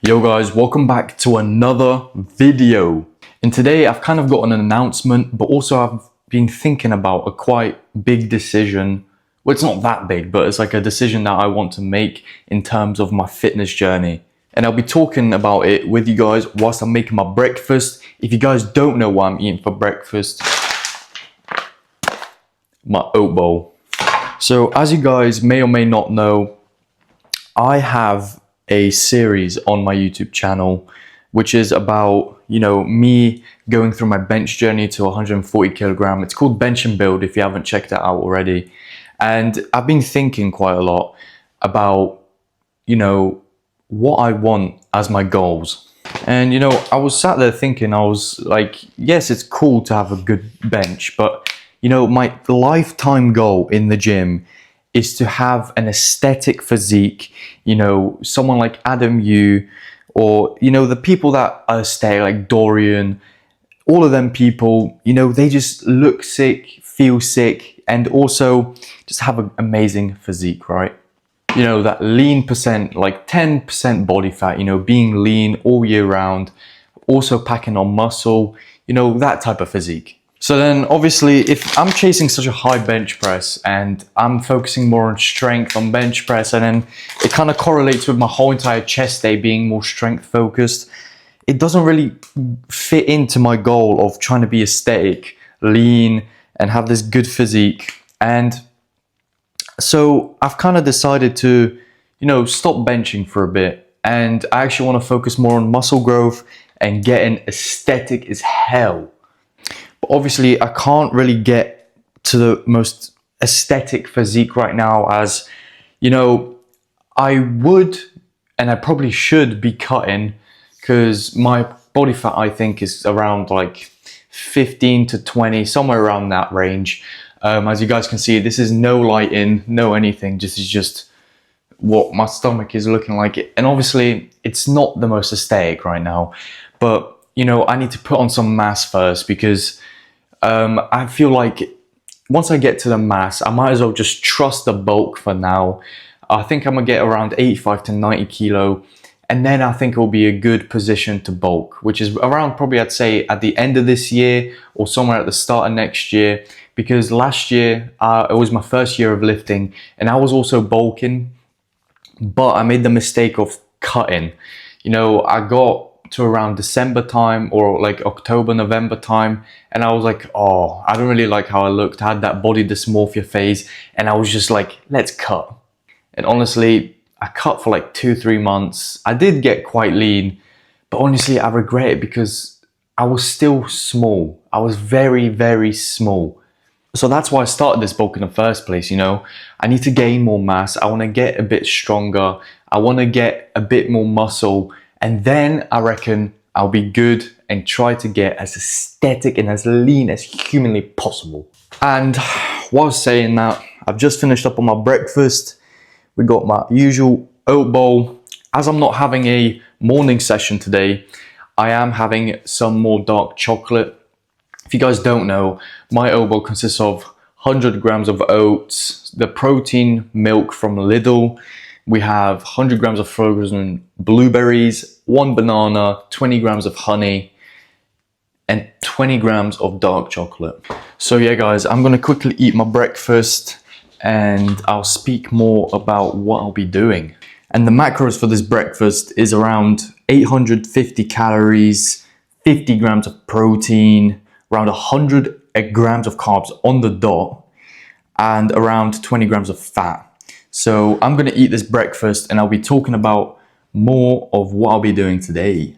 Yo guys, welcome back to another video. And today I've kind of got an announcement, but also I've been thinking about a quite big decision. Well, it's not that big, but it's like a decision that I want to make in terms of my fitness journey. And I'll be talking about it with you guys whilst I'm making my breakfast. If you guys don't know what I'm eating for breakfast, my oat bowl. So as you guys may or may not know, I have a series on my YouTube channel which is about, me going through my bench journey to 140 kilogram. It's called Bench and Build if you haven't checked it out already. And I've been thinking quite a lot about, what I want as my goals. And, I was sat there thinking, I was like, yes, it's cool to have a good bench, but, my lifetime goal in the gym is to have an aesthetic physique, someone like Adam Yu, or, the people that are aesthetic, like Dorian, all of them people, they just look sick, feel sick, and also just have an amazing physique, right? That lean percent, like 10% body fat, being lean all year round, also packing on muscle, that type of physique. So then obviously if I'm chasing such a high bench press and I'm focusing more on strength on bench press, and then it kind of correlates with my whole entire chest day being more strength focused, it doesn't really fit into my goal of trying to be aesthetic, lean, and have this good physique. And so I've kind of decided to, stop benching for a bit, and I actually want to focus more on muscle growth and getting aesthetic as hell. Obviously, I can't really get to the most aesthetic physique right now, as I would and I probably should be cutting, because my body fat I think is around like 15 to 20, somewhere around that range. As you guys can see, this is no lighting, no anything, this is just what my stomach is looking like. And obviously it's not the most aesthetic right now, but I need to put on some mass first, because I feel like once I get to the mass, I might as well just trust the bulk for now. I think I'm gonna get around 85 to 90 kilo, and then I think it will be a good position to bulk, which is around probably, I'd say, at the end of this year or somewhere at the start of next year, because last year it was my first year of lifting and I was also bulking, but I made the mistake of cutting. I got to around December time or like October, November time, and I was like, oh, I don't really like how I looked. I had that body dysmorphia phase, and I was just like, let's cut. And honestly, I cut for like 2-3 months. I did get quite lean, but honestly, I regret it because I was still small. I was very, very small. So that's why I started this bulk in the first place. I need to gain more mass. I want to get a bit stronger. I want to get a bit more muscle. And then I reckon I'll be good and try to get as aesthetic and as lean as humanly possible. And while saying that, I've just finished up on my breakfast. We got my usual oat bowl. As I'm not having a morning session today, I am having some more dark chocolate. If you guys don't know, my oat bowl consists of 100 grams of oats, the protein milk from Lidl. We have 100 grams of frozen blueberries, 1 banana, 20 grams of honey, and 20 grams of dark chocolate. So yeah guys, I'm gonna quickly eat my breakfast and I'll speak more about what I'll be doing. And the macros for this breakfast is around 850 calories, 50 grams of protein, around 100 grams of carbs on the dot, and around 20 grams of fat. So I'm gonna eat this breakfast and I'll be talking about more of what I'll be doing today.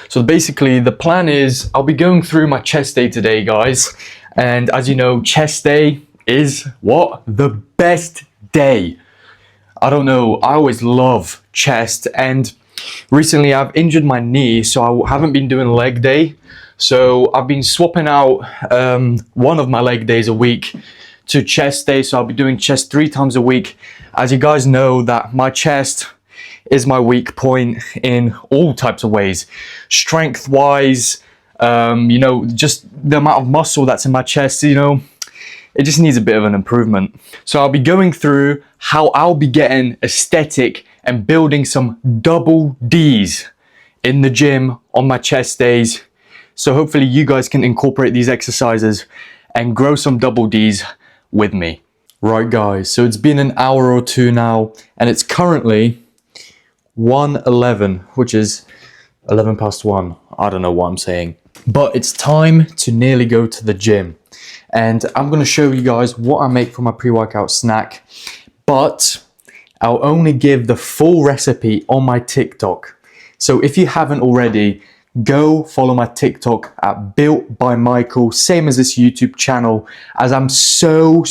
So basically the plan is I'll be going through my chest day today, guys. And as you know, chest day is what? The best day. I don't know, I always love chest, and recently I've injured my knee, so I haven't been doing leg day. So I've been swapping out one of my leg days a week to chest day. So I'll be doing chest 3 times a week. As you guys know, that my chest is my weak point in all types of ways. Strength wise, just the amount of muscle that's in my chest, it just needs a bit of an improvement. So I'll be going through how I'll be getting aesthetic and building some double D's in the gym on my chest days. So hopefully you guys can incorporate these exercises and grow some double D's with me. Right guys, so it's been an hour or two now and it's currently 1:11, which is 11 past 1. I don't know what I'm saying. But it's time to nearly go to the gym. And I'm going to show you guys what I make for my pre-workout snack. But I'll only give the full recipe on my TikTok. So if you haven't already, go follow my TikTok at Built by Michael, same as this YouTube channel, as I'm so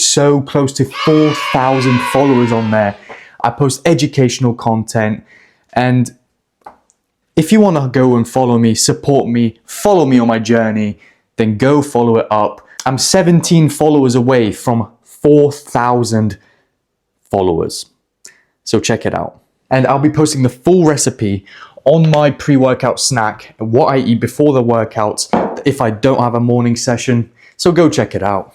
close to 4,000 followers on there. I post educational content, and if you want to go and follow me, support me, follow me on my journey, then go follow it up. I'm 17 followers away from 4,000 followers. So check it out. And I'll be posting the full recipe on my pre-workout snack, what I eat before the workouts if I don't have a morning session. So go check it out.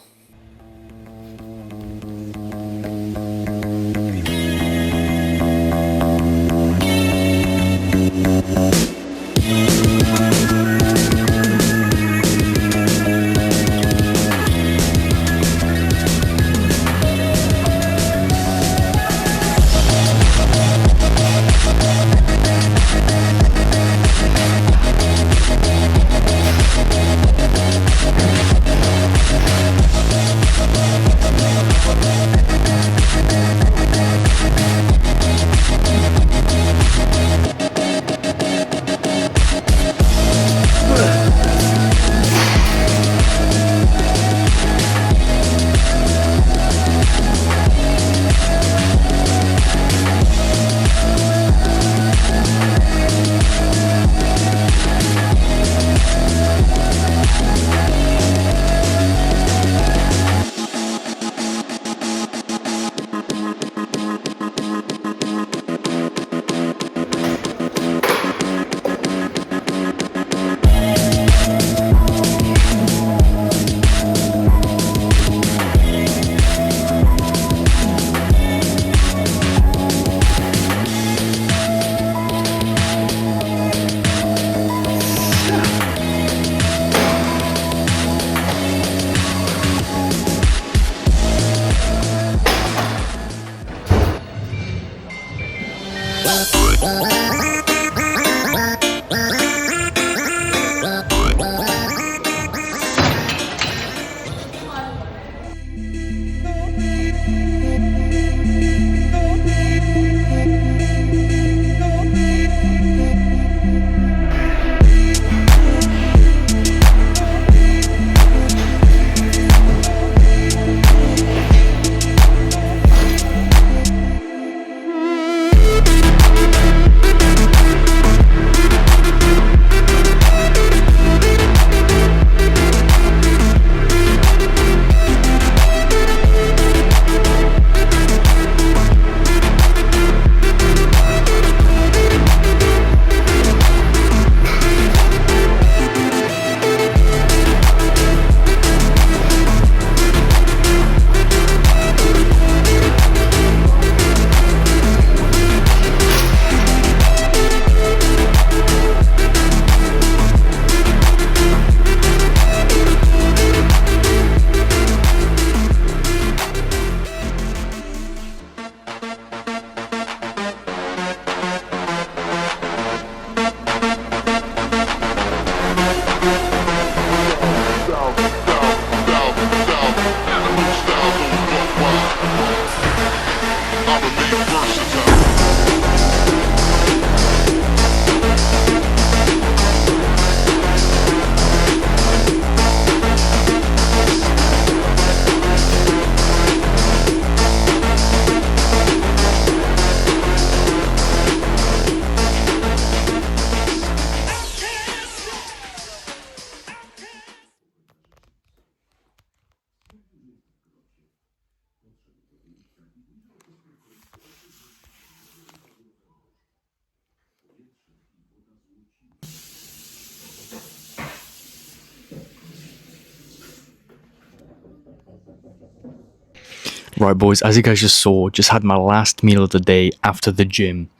Right, boys, as you guys just saw, just had my last meal of the day after the gym.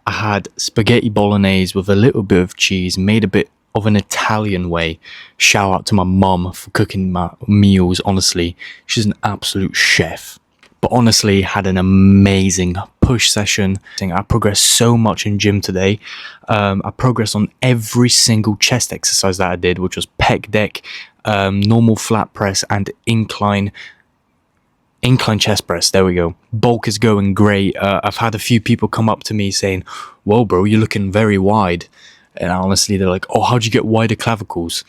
I had spaghetti bolognese with a little bit of cheese, made a bit of an Italian way. Shout out to my mum for cooking my meals, honestly. She's an absolute chef. But honestly, had an amazing push session. I progressed so much in gym today. I progressed on every single chest exercise that I did, which was pec deck, normal flat press, and incline chest press. There we go. Bulk is going great. I've had a few people come up to me saying, "Whoa, bro, you're looking very wide." And honestly, they're like, "Oh, how'd you get wider clavicles?"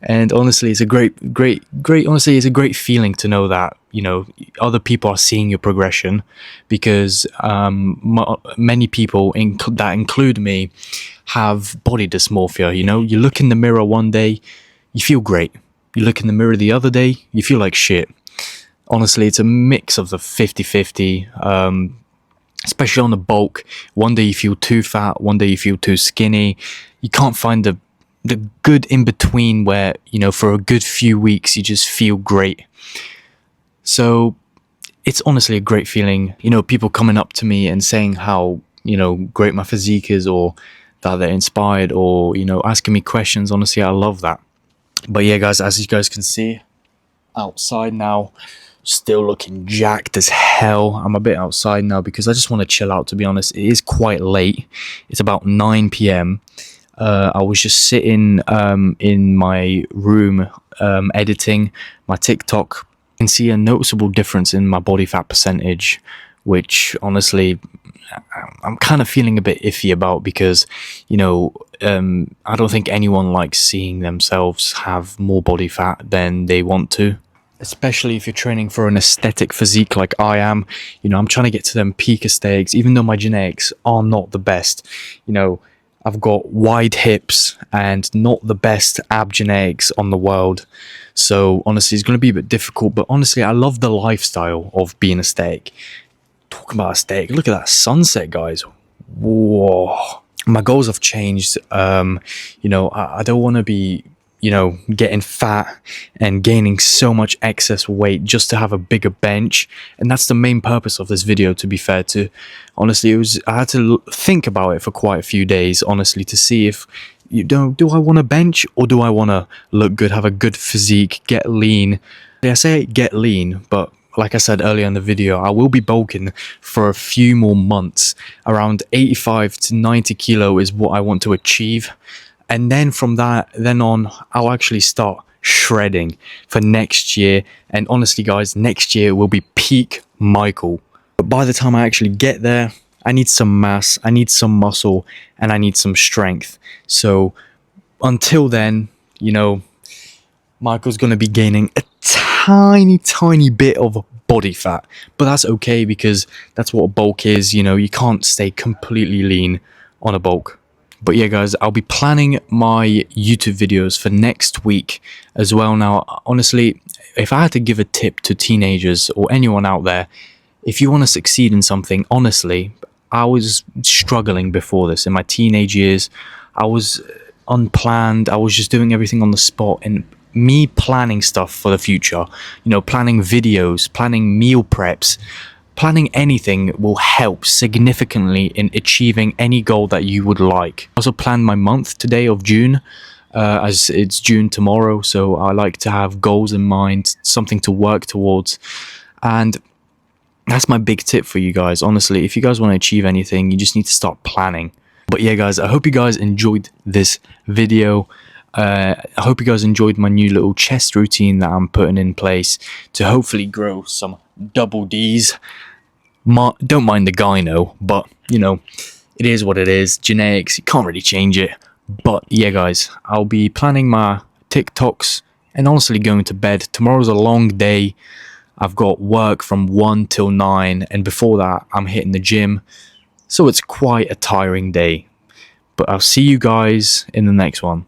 And honestly, it's a great. Honestly, it's a great feeling to know that, you know, other people are seeing your progression, because many people, that include me, have body dysmorphia. You know, you look in the mirror one day, you feel great. You look in the mirror the other day, you feel like shit. Honestly, it's a mix of the 50-50, especially on the bulk. One day you feel too fat, one day you feel too skinny. You can't find the good in between where, you know, for a good few weeks you just feel great. So it's honestly a great feeling. You know, people coming up to me and saying how, you know, great my physique is, or that they're inspired, or, you know, asking me questions. Honestly, I love that. But yeah, guys, as you guys can see, outside now, still looking jacked as hell. I'm a bit outside now because I just want to chill out, to be honest. It is quite late. It's about 9 p.m. I was just sitting in my room editing my TikTok. I can see a noticeable difference in my body fat percentage, which honestly I'm kind of feeling a bit iffy about, because, you know, I don't think anyone likes seeing themselves have more body fat than they want to. Especially if you're training for an aesthetic physique like I am. You know, I'm trying to get to them peak aesthetics, even though my genetics are not the best. You know, I've got wide hips and not the best ab genetics on the world. So honestly, it's going to be a bit difficult. But honestly, I love the lifestyle of being aesthetic. Talking about aesthetic, look at that sunset, guys. Whoa. My goals have changed. You know, I don't want to be, you know, getting fat and gaining so much excess weight just to have a bigger bench. And that's the main purpose of this video, to be fair. To honestly, I had to think about it for quite a few days, honestly, to see if, you know, do I want to bench, or do I want to look good, have a good physique, get lean? I say get lean, but like I said earlier in the video, I will be bulking for a few more months. Around 85 to 90 kilo is what I want to achieve. And then from then on, I'll actually start shredding for next year. And honestly, guys, next year will be peak Michael. But by the time I actually get there, I need some mass, I need some muscle, and I need some strength. So until then, you know, Michael's going to be gaining a tiny bit of body fat. But that's okay, because that's what a bulk is. You know, you can't stay completely lean on a bulk. But yeah, guys, I'll be planning my YouTube videos for next week as well. Now, honestly, if I had to give a tip to teenagers or anyone out there, if you want to succeed in something, honestly, I was struggling before this. In my teenage years, I was unplanned. I was just doing everything on the spot. And me planning stuff for the future, you know, planning videos, planning meal preps, planning anything will help significantly in achieving any goal that you would like. I also planned my month today of June, as it's June tomorrow, so I like to have goals in mind, something to work towards. And that's my big tip for you guys. Honestly, if you guys want to achieve anything, you just need to start planning. But yeah, guys, I hope you guys enjoyed this video. I hope you guys enjoyed my new little chest routine that I'm putting in place to hopefully grow some double Ds. Don't mind the gyno, but, you know, it is what it is. Genetics, you can't really change it. But yeah, guys, I'll be planning my TikToks and honestly going to bed. Tomorrow's a long day. I've got work from 1 till 9, and before that I'm hitting the gym, so it's quite a tiring day. But I'll see you guys in the next one.